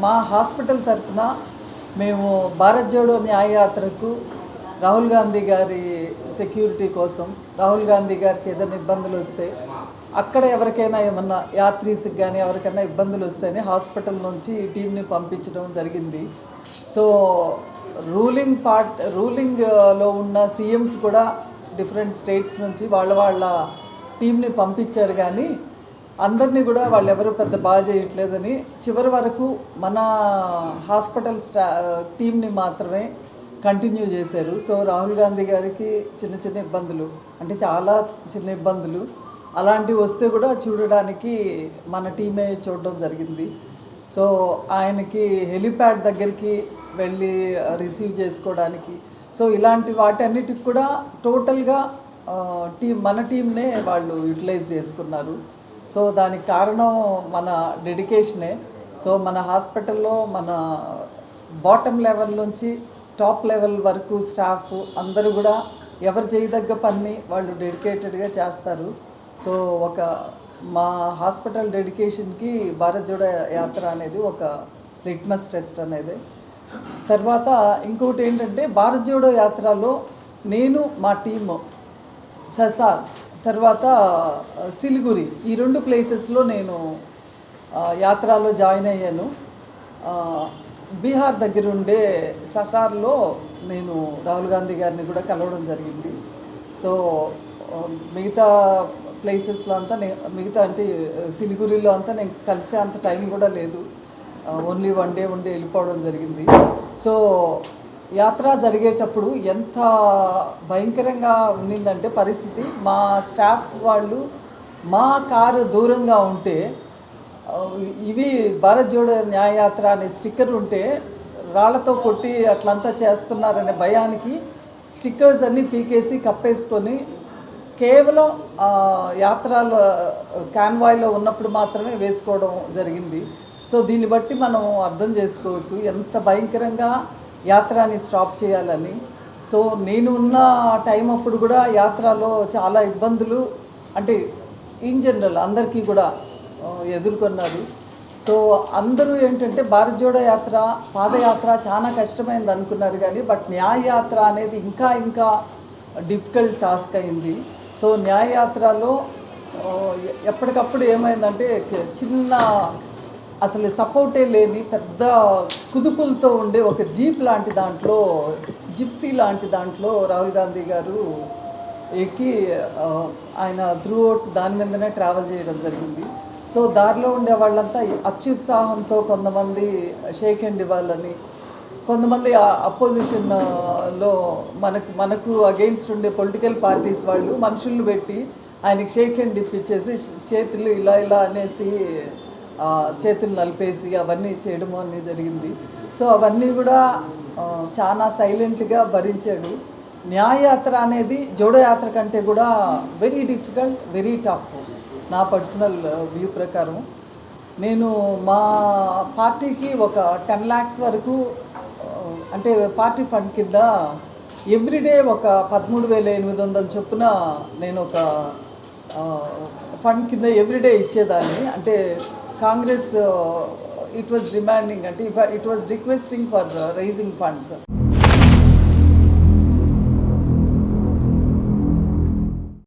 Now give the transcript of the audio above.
మా హాస్పిటల్ తరఫున మేము భారత్ జోడో న్యాయయాత్రకు రాహుల్ గాంధీ గారి సెక్యూరిటీ కోసం, రాహుల్ గాంధీ గారికి ఏదైనా ఇబ్బందులు వస్తే, అక్కడ ఎవరికైనా ఏమన్నా యాత్రీస్కి కానీ ఎవరికైనా ఇబ్బందులు వస్తేనే హాస్పిటల్ నుంచి ఈ టీంని పంపించడం జరిగింది. సో రూలింగ్లో ఉన్న సీఎంస్ కూడా డిఫరెంట్ స్టేట్స్ నుంచి వాళ్ళ టీంని పంపించారు, కానీ అందరినీ కూడా వాళ్ళు ఎవరు పెద్ద బాగా చేయట్లేదని చివరి వరకు మన హాస్పిటల్ టీంని మాత్రమే కంటిన్యూ చేశారు. సో రాహుల్ గాంధీ గారికి చిన్న ఇబ్బందులు, అంటే చాలా చిన్న ఇబ్బందులు అలాంటివి వస్తే కూడా చూడడానికి మన టీమే చూడడం జరిగింది. సో ఆయనకి హెలిప్యాడ్ దగ్గరికి వెళ్ళి రిసీవ్ చేసుకోవడానికి, సో ఇలాంటి వాటన్నిటికి కూడా టోటల్గా మన టీంనే వాళ్ళు యూటిలైజ్ చేసుకున్నారు. సో దానికి కారణం మన డెడికేషనే. సో మన హాస్పిటల్లో మన బాటమ్ లెవెల్ నుంచి టాప్ లెవెల్ వరకు స్టాఫ్ అందరూ కూడా ఎవరు చేయదగ్గ పని వాళ్ళు డెడికేటెడ్గా చేస్తారు. సో మా హాస్పిటల్ డెడికేషన్కి భారత్ జోడో యాత్ర అనేది ఒక లిట్మస్ టెస్ట్ అనేది. తర్వాత ఇంకోటి ఏంటంటే, భారత్ జోడో యాత్రలో నేను మా టీము ససార్ తర్వాత సిలిగురి ఈ 2 ప్లేసెస్లో నేను యాత్రలో జాయిన్ అయ్యాను. బీహార్ దగ్గర ఉండే ససార్లో నేను రాహుల్ గాంధీ గారిని కూడా కలవడం జరిగింది. సో మిగతా ప్లేసెస్లో అంతా మిగతా అంటే సిలిగురిలో అంతా నేను కలిసే అంత టైం కూడా లేదు, ఓన్లీ 1 డే ఉండి వెళ్ళిపోవడం జరిగింది. సో యాత్ర జరిగేటప్పుడు ఎంత భయంకరంగా ఉండిందంటే పరిస్థితి, మా స్టాఫ్ వాళ్ళు మా కారు దూరంగా ఉంటే ఇవి భారత్ జోడో న్యాయయాత్ర అనే స్టిక్కర్ ఉంటే రాళ్లతో కొట్టి అట్లంతా చేస్తున్నారనే భయానికి స్టిక్కర్స్ అన్నీ పీకేసి కప్పేసుకొని కేవలం యాత్రల కాన్వాయ్లో ఉన్నప్పుడు మాత్రమే వేసుకోవడం జరిగింది. సో దీన్ని బట్టి మనం అర్థం చేసుకోవచ్చు ఎంత భయంకరంగా యాత్రని స్టాప్ చేయాలని. సో నేను ఉన్న టైం అప్పుడు కూడా యాత్రలో చాలా ఇబ్బందులు అంటే ఇన్ జనరల్ అందరికీ కూడా ఎదుర్కొన్నారు. సో అందరూ ఏంటంటే భారత్ జోడో యాత్ర పాదయాత్ర చాలా కష్టమైంది అనుకున్నారు, కానీ బట్ న్యాయయాత్ర అనేది ఇంకా డిఫికల్ట్ టాస్క్ అయింది. సో న్యాయయాత్రలో ఎప్పటికప్పుడు ఏమైందంటే చిన్న అసలు సపోర్టే లేని పెద్ద కుదుపులతో ఉండే ఒక జీప్ లాంటి దాంట్లో, జిప్సీ లాంటి దాంట్లో రాహుల్ గాంధీ గారు ఎక్కి ఆయన త్రూ అవుట్ దాని మీదనే ట్రావెల్ చేయడం జరిగింది. సో దారిలో ఉండే వాళ్ళంతా అత్యుత్సాహంతో కొంతమంది షేక్ హ్యాండ్ ఇవ్వాలని, కొంతమంది అపోజిషన్లో మనకు అగెయిన్స్ట్ ఉండే పొలిటికల్ పార్టీస్ వాళ్ళు మనుషులను పెట్టి ఆయనకి షేక్ హ్యాండ్ ఇప్పించేసి చేతులు ఇలా అనేసి చేతులు నలిపేసి అవన్నీ చేయడము అన్నీ జరిగింది. సో అవన్నీ కూడా చాలా సైలెంట్గా భరించాడు. న్యాయయాత్ర అనేది జోడో యాత్ర కంటే కూడా వెరీ డిఫికల్ట్, వెరీ టఫ్ నా పర్సనల్ వ్యూ ప్రకారం. నేను మా పార్టీకి ఒక 10 lakhs వరకు అంటే పార్టీ ఫండ్ కింద ఎవ్రీడే ఒక 13,800 చొప్పున నేను ఒక ఫండ్ కింద ఎవ్రీడే ఇచ్చేదాన్ని. అంటే కాంగ్రెస్ ఇట్ వాజ్ డిమాండింగ్, అంటే it was requesting for raising funds.